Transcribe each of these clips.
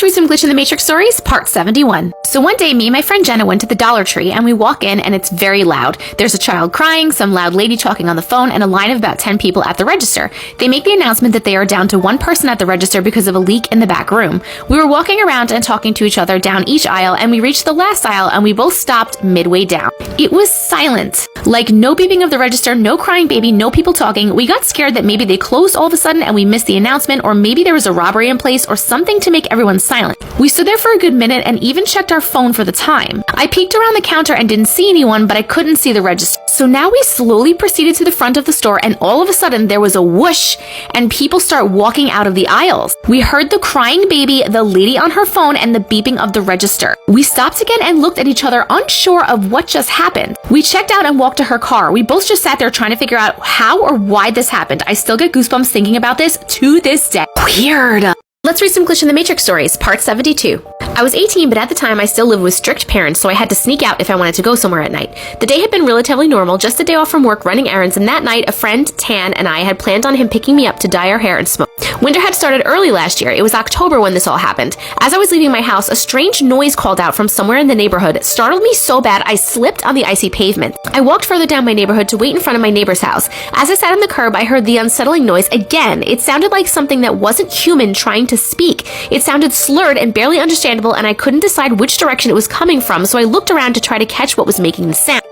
Let's read some Glitch in the Matrix stories, part 71. So one day, me and my friend Jenna went to the Dollar Tree, and we walk in, and it's very loud. There's a child crying, some loud lady talking on the phone, and a line of about 10 people at the register. They make the announcement that they are down to one person at the register because of a leak in the back room. We were walking around and talking to each other down each aisle, and we reached the last aisle, and we both stopped midway down. It was silent. Like, no beeping of the register, no crying baby, no people talking. We got scared that maybe they closed all of a sudden and we missed the announcement, or maybe there was a robbery in place or something to make everyone silent. We stood there for a good minute and even checked our phone for the time. I peeked around the counter and didn't see anyone, but I couldn't see the register. So now we slowly proceeded to the front of the store, and all of a sudden there was a whoosh and people start walking out of the aisles. We heard the crying baby, the lady on her phone, and the beeping of the register. We stopped again and looked at each other, unsure of what just happened. We checked out and walked to her car. We both just sat there trying to figure out how or why this happened. I still get goosebumps thinking about this to this day. Weird. Let's read some Glitch in the Matrix stories, part 72. I was 18, but at the time I still lived with strict parents, so I had to sneak out if I wanted to go somewhere at night. The day had been relatively normal, just a day off from work running errands, and that night a friend, Tan, and I had planned on him picking me up to dye our hair and smoke. Winter had started early last year. It was October when this all happened. As I was leaving my house, a strange noise called out from somewhere in the neighborhood. It startled me so bad I slipped on the icy pavement. I walked further down my neighborhood to wait in front of my neighbor's house. As I sat on the curb, I heard the unsettling noise again. It sounded like something that wasn't human trying to speak. It sounded slurred and barely understandable, and I couldn't decide which direction it was coming from, so I looked around to try to catch what was making the sound.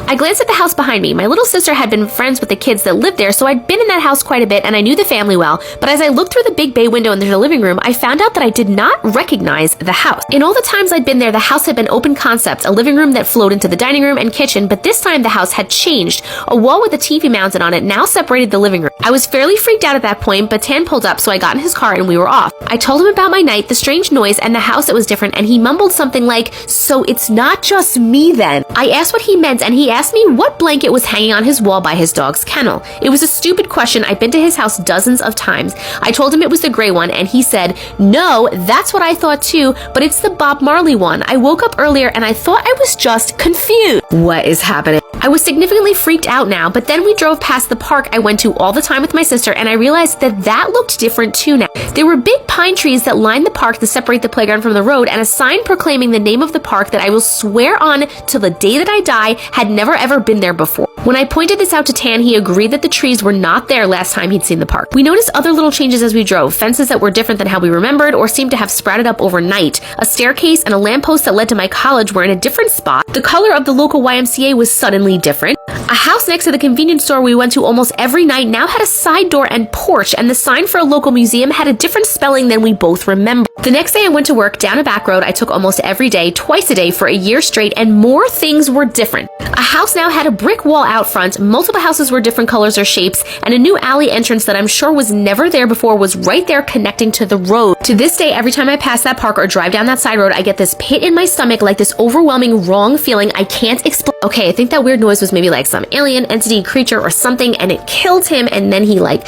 I glanced at the house behind me. My little sister had been friends with the kids that lived there, so I'd been in that house quite a bit and I knew the family well, but as I looked through the big bay window in their living room, I found out that I did not recognize the house. In all the times I'd been there, the house had been open concept, a living room that flowed into the dining room and kitchen, but this time the house had changed. A wall with a TV mounted on it now separated the living room. I was fairly freaked out at that point, but Tan pulled up, so I got in his car and we were off. I told him about my night, the strange noise, and the house that was different, and he mumbled something like, "So it's not just me then." I asked what he meant, and he asked me what blanket was hanging on his wall by his dog's kennel. It was a stupid question. I've been to his house dozens of times. I told him it was the gray one, and he said, "No, that's what I thought too, but it's the Bob Marley one. I woke up earlier and I thought I was just confused." What is happening? I was significantly freaked out now, but then we drove past the park I went to all the time with my sister, and I realized that looked different too now. There were big pine trees that lined the park to separate the playground from the road, and a sign proclaiming the name of the park that I will swear on till the day that I die had never ever been there before. When I pointed this out to Tan, he agreed that the trees were not there last time he'd seen the park. We noticed other little changes as we drove, fences that were different than how we remembered or seemed to have sprouted up overnight. A staircase and a lamppost that led to my college were in a different spot. The color of the local YMCA was suddenly different. A house next to the convenience store we went to almost every night now had a side door and porch, and the sign for a local museum had a different spelling than we both remembered. The next day I went to work down a back road I took almost every day, twice a day for a year straight, and more things were different. A house now had a brick wall out front, multiple houses were different colors or shapes, and a new alley entrance that I'm sure was never there before was right there connecting to the road. To this day, every time I pass that park or drive down that side road, I get this pit in my stomach, like this overwhelming wrong feeling I can't explain. Okay, I think that weird noise was maybe like some alien entity, creature, or something, and it killed him, and then he like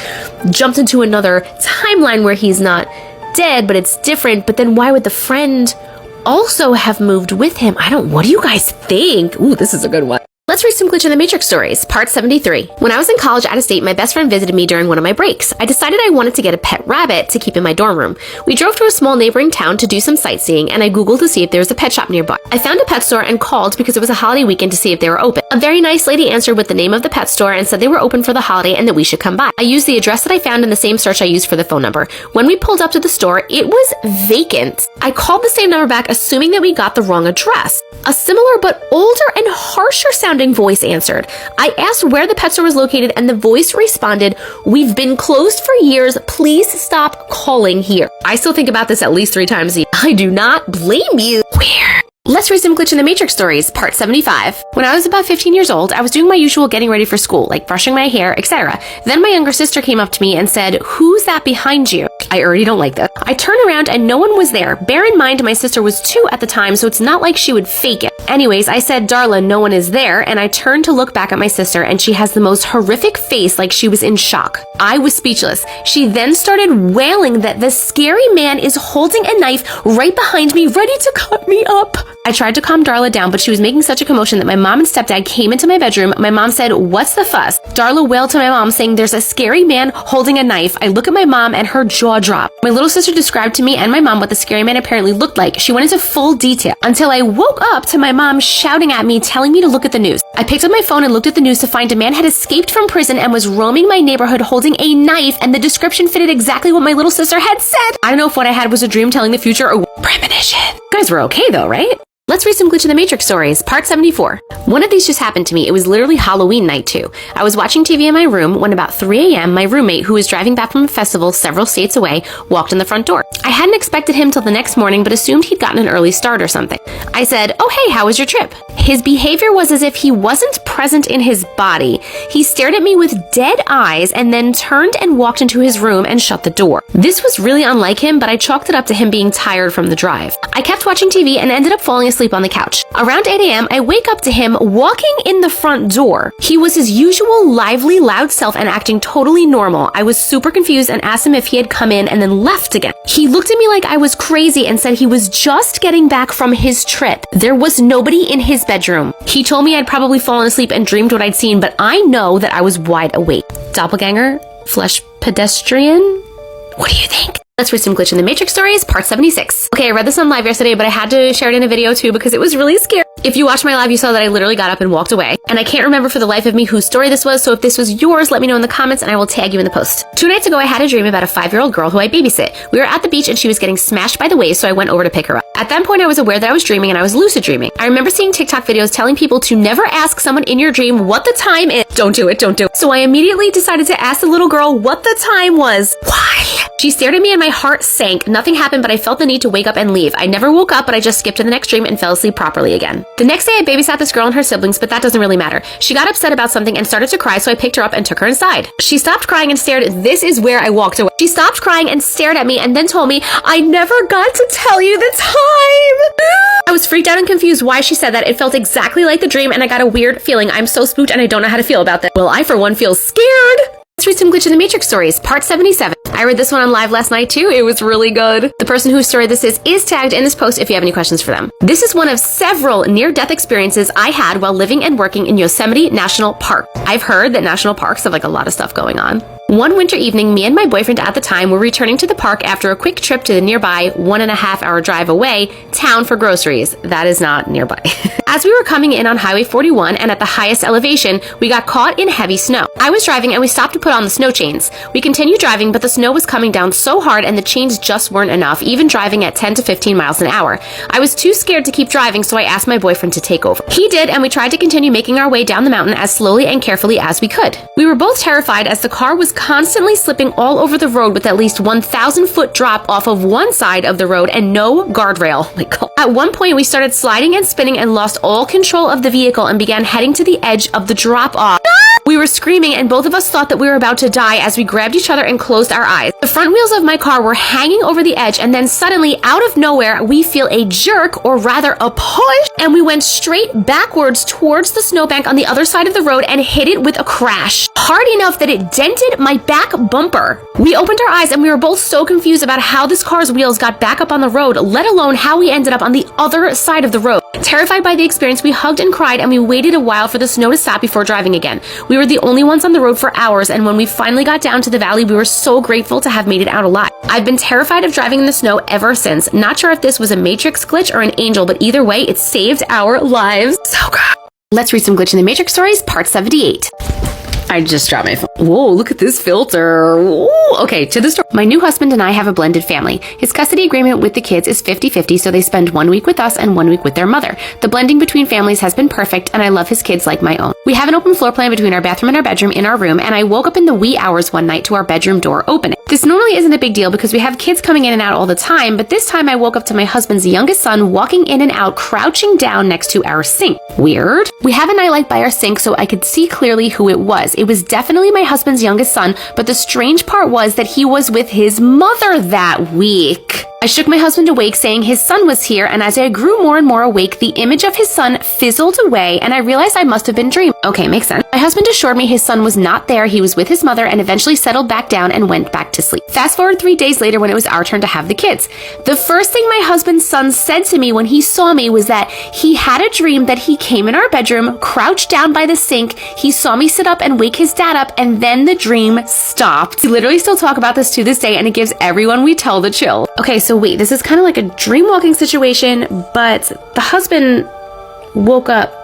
jumped into another timeline where he's not dead, but it's different. But then why would the friend also have moved with him? What do you guys think? Ooh, this is a good one. Let's read some Glitch in the Matrix stories, part 73. When I was in college out of state, my best friend visited me during one of my breaks. I decided I wanted to get a pet rabbit to keep in my dorm room. We drove to a small neighboring town to do some sightseeing, and I Googled to see if there was a pet shop nearby. I found a pet store and called because it was a holiday weekend to see if they were open. A very nice lady answered with the name of the pet store and said they were open for the holiday and that we should come by. I used the address that I found in the same search I used for the phone number. When we pulled up to the store, it was vacant. I called the same number back, assuming that we got the wrong address. A similar but older and harsher sounding voice answered. I asked where the pet store was located, and the voice responded, "We've been closed for years. Please stop calling here." I still think about this at least 3 times a year. I do not blame you. Weird. Let's read some Glitch in the Matrix stories, part 75. When I was about 15 years old, I was doing my usual getting ready for school, like brushing my hair, etc. Then my younger sister came up to me and said, "Who's that behind you?" I already don't like this. I turned around and no one was there. Bear in mind, my sister was 2 at the time, so it's not like she would fake it. Anyways, I said, "Darla, no one is there," and I turned to look back at my sister, and she has the most horrific face, like she was in shock. I was speechless. She then started wailing that the scary man is holding a knife right behind me, ready to cut me up. I tried to calm Darla down, but she was making such a commotion that my mom and stepdad came into my bedroom. My mom said, "What's the fuss?" Darla wailed to my mom saying there's a scary man holding a knife. I look at my mom and her jaw dropped. My little sister described to me and my mom what the scary man apparently looked like. She went into full detail until I woke up to my mom shouting at me, telling me to look at the news. I picked up my phone and looked at the news to find a man had escaped from prison and was roaming my neighborhood holding a knife, and the description fitted exactly what my little sister had said. I don't know if what I had was a dream telling the future or premonition. You guys were okay though, right? Let's read some Glitch in the Matrix stories, part 74. One of these just happened to me. It was literally Halloween night too. I was watching TV in my room when about 3 a.m. my roommate, who was driving back from a festival several states away, walked in the front door. I hadn't expected him till the next morning, but assumed he'd gotten an early start or something. I said, "Oh hey, how was your trip?" His behavior was as if he wasn't present in his body. He stared at me with dead eyes and then turned and walked into his room and shut the door. This was really unlike him, but I chalked it up to him being tired from the drive. I kept watching TV and ended up falling asleep on the couch. Around 8 a.m., I wake up to him walking in the front door. He was his usual lively, loud self and acting totally normal. I was super confused and asked him if he had come in and then left again. He looked at me like I was crazy and said he was just getting back from his trip. There was nobody in his bedroom. He told me I'd probably fallen asleep and dreamed what I'd seen, but I know that I was wide awake. Doppelganger? Flesh pedestrian? What do you think? Let's read some Glitch in the Matrix stories, part 76. Okay, I read this on live yesterday, but I had to share it in a video too because it was really scary. If you watched my live, you saw that I literally got up and walked away. And I can't remember for the life of me whose story this was, so if this was yours, let me know in the comments and I will tag you in the post. 2 nights ago, I had a dream about a 5-year-old girl who I babysit. We were at the beach and she was getting smashed by the waves, so I went over to pick her up. At that point, I was aware that I was dreaming and I was lucid dreaming. I remember seeing TikTok videos telling people to never ask someone in your dream what the time is. Don't do it, don't do it. So I immediately decided to ask the little girl what the time was. Why? She stared at me and my heart sank. Nothing happened, but I felt the need to wake up and leave. I never woke up, but I just skipped to the next dream and fell asleep properly again. The next day, I babysat this girl and her siblings, but that doesn't really matter. She got upset about something and started to cry, so I picked her up and took her inside. She stopped crying and stared. This is where I walked away. She stopped crying and stared at me and then told me, "I never got to tell you the time." I was freaked out and confused why she said that. It felt exactly like the dream and I got a weird feeling. I'm so spooked and I don't know how to feel about that. Well, I for one feel scared. Let's read some Glitch in the Matrix stories, part 77. I read this one on live last night too. It was really good. The person whose story this is tagged in this post if you have any questions for them. This is one of several near-death experiences I had while living and working in Yosemite National Park. I've heard that national parks have like a lot of stuff going on. One winter evening, me and my boyfriend at the time were returning to the park after a quick trip to the nearby 1.5-hour drive away town for groceries. That is not nearby. As we were coming in on Highway 41 and at the highest elevation, we got caught in heavy snow. I was driving and we stopped to put on the snow chains. We continued driving, but the snow was coming down so hard and the chains just weren't enough, even driving at 10 to 15 miles an hour. I was too scared to keep driving, so I asked my boyfriend to take over. He did, and we tried to continue making our way down the mountain as slowly and carefully as we could. We were both terrified as the car was constantly slipping all over the road with at least 1,000-foot drop off of one side of the road and no guardrail. Oh my God. At one point, we started sliding and spinning and lost all control of the vehicle and began heading to the edge of the drop-off. We were screaming and both of us thought that we were about to die as we grabbed each other and closed our eyes. The front wheels of my car were hanging over the edge, and then suddenly, out of nowhere, we feel a jerk, or rather a push, and we went straight backwards towards the snowbank on the other side of the road and hit it with a crash. Hard enough that it dented my back bumper. We opened our eyes and we were both so confused about how this car's wheels got back up on the road, let alone how we ended up on the other side of the road. Terrified by the experience, we hugged and cried, and we waited a while for the snow to stop before driving again. We were the only ones on the road for hours, and when we finally got down to the valley, we were so grateful to have made it out alive. I've been terrified of driving in the snow ever since. Not sure if this was a Matrix glitch or an angel, but either way, it saved our lives. So good. Let's read some Glitch in the Matrix stories, part 78. I just dropped my phone. Whoa, look at this filter. Whoa. Okay, to the story. My new husband and I have a blended family. His custody agreement with the kids is 50-50, so they spend 1 week with us and 1 week with their mother. The blending between families has been perfect, and I love his kids like my own. We have an open floor plan between our bathroom and our bedroom in our room, and I woke up in the wee hours one night to our bedroom door opening. This normally isn't a big deal because we have kids coming in and out all the time, but this time I woke up to my husband's youngest son walking in and out, crouching down next to our sink. Weird. We have a nightlight by our sink so I could see clearly who it was. It was definitely my husband's youngest son, but the strange part was that he was with his mother that week. I shook my husband awake, saying his son was here, and as I grew more and more awake, the image of his son fizzled away, and I realized I must have been dreaming. Okay, makes sense. My husband assured me his son was not there, he was with his mother, and eventually settled back down and went back to sleep. Fast forward 3 days later when it was our turn to have the kids. The first thing my husband's son said to me when he saw me was that he had a dream that he came in our bedroom, crouched down by the sink, he saw me sit up and wake his dad up, and then the dream stopped. We literally still talk about this to this day, and it gives everyone we tell the chill. Okay, so wait, this is kind of like a dream walking situation, but the husband woke up,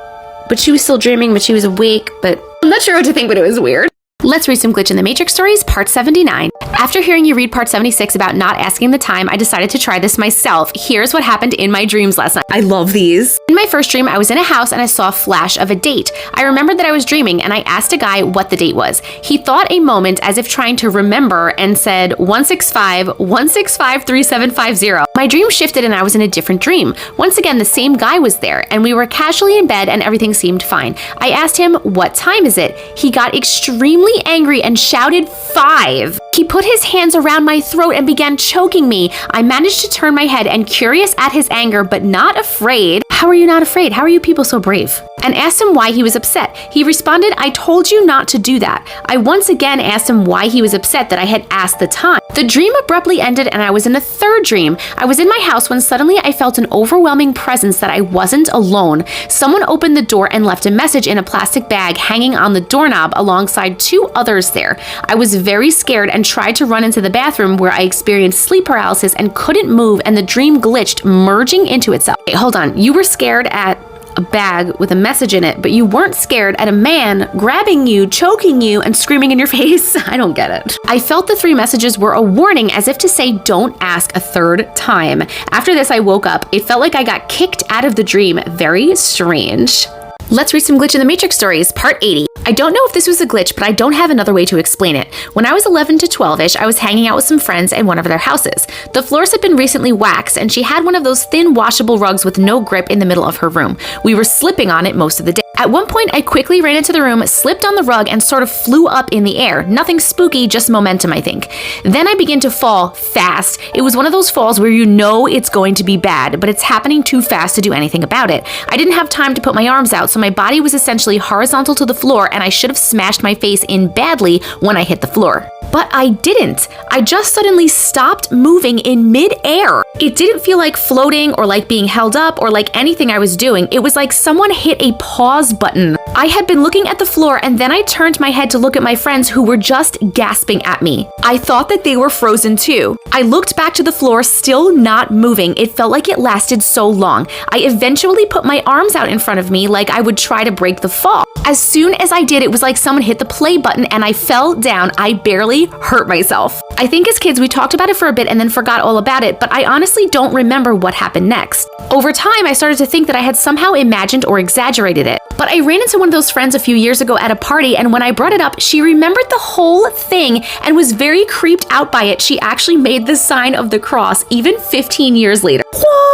but she was still dreaming, but she was awake, but I'm not sure what to think, but it was weird. Let's read some Glitch in the Matrix stories, part 79. After hearing you read part 76 about not asking the time, I decided to try this myself. Here's what happened in my dreams last night. I love these. In my first dream, I was in a house and I saw a flash of a date. I remembered that I was dreaming and I asked a guy what the date was. He thought a moment as if trying to remember and said 165-165-3750. My dream shifted and I was in a different dream. Once again, the same guy was there and we were casually in bed and everything seemed fine. I asked him, what time is it? He got extremely angry and shouted 5. He put his hands around my throat and began choking me. I managed to turn my head and, curious at his anger but not afraid, how are you not afraid? How are you people so brave? And asked him why he was upset. He responded, I told you not to do that. I once again asked him why he was upset that I had asked the time. The dream abruptly ended and I was in a third dream. I was in my house when suddenly I felt an overwhelming presence that I wasn't alone. Someone opened the door and left a message in a plastic bag hanging on the doorknob alongside 2 others there. I was very scared and tried to run into the bathroom where I experienced sleep paralysis and couldn't move, and the dream glitched, merging into itself. Wait, hold on, you were scared at a bag with a message in it, but you weren't scared at a man grabbing you, choking you, and screaming in your face? I don't get it. I felt the 3 messages were a warning, as if to say, don't ask a third time. After this, I woke up. It felt like I got kicked out of the dream. Very strange. Let's read some Glitch in the Matrix stories, part 80. I don't know if this was a glitch, but I don't have another way to explain it. When I was 11 to 12-ish, I was hanging out with some friends in one of their houses. The floors had been recently waxed, and she had one of those thin washable rugs with no grip in the middle of her room. We were slipping on it most of the day. At one point, I quickly ran into the room, slipped on the rug, and sort of flew up in the air. Nothing spooky, just momentum, I think. Then I began to fall fast. It was one of those falls where you know it's going to be bad, but it's happening too fast to do anything about it. I didn't have time to put my arms out, so my body was essentially horizontal to the floor, and I should have smashed my face in badly when I hit the floor. But I didn't. I just suddenly stopped moving in mid-air. It didn't feel like floating or like being held up or like anything I was doing. It was like someone hit a pause button. I had been looking at the floor and then I turned my head to look at my friends who were just gasping at me. I thought that they were frozen too. I looked back to the floor, still not moving. It felt like it lasted so long. I eventually put my arms out in front of me like I would try to break the fall. As soon as I did, it was like someone hit the play button and I fell down. I barely hurt myself. I think as kids we talked about it for a bit and then forgot all about it, but I honestly don't remember what happened next. Over time, I started to think that I had somehow imagined or exaggerated it. But I ran into one of those friends a few years ago at a party, and when I brought it up, she remembered the whole thing and was very creeped out by it. She actually made the sign of the cross even 15 years later. What?